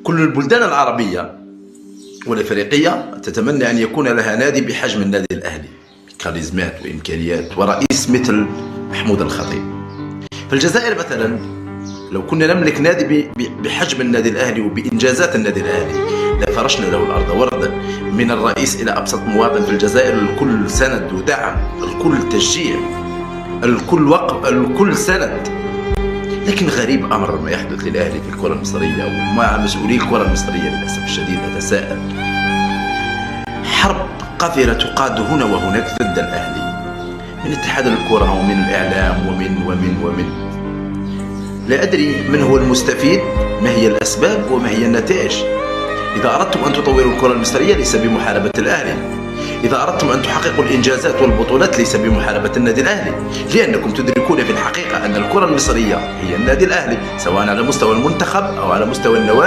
كل البلدان العربية والإفريقية تتمنى أن يكون لها نادي بحجم النادي الأهلي، كاريزمات وإمكانيات ورئيس مثل محمود الخطيب. فالجزائر مثلا لو كنا نملك نادي بحجم النادي الأهلي وبإنجازات النادي الأهلي لفرشنا له الأرض وردا، من الرئيس إلى أبسط مواطن في الجزائر، الكل سند ودعم، الكل تشجيع، الكل وقف، الكل سند. لكن غريب أمر ما يحدث للأهلي في الكرة المصرية ومع مسؤولي الكرة المصرية للأسف الشديد. أتساءل، حرب قذرة تقاد هنا وهناك ضد الأهلي من اتحاد الكرة ومن الإعلام ومن لا أدري من هو المستفيد، ما هي الأسباب وما هي النتائج. إذا أردتم أن تطوروا الكرة المصرية ليس بمحاربة الأهلي، إذا أردتم أن تحققوا الإنجازات والبطولات ليس بمحاربة النادي الأهلي، لأنكم تدركون في الحقيقة أن الكرة المصرية هي النادي الأهلي، سواء على مستوى المنتخب أو على مستوى النوادي.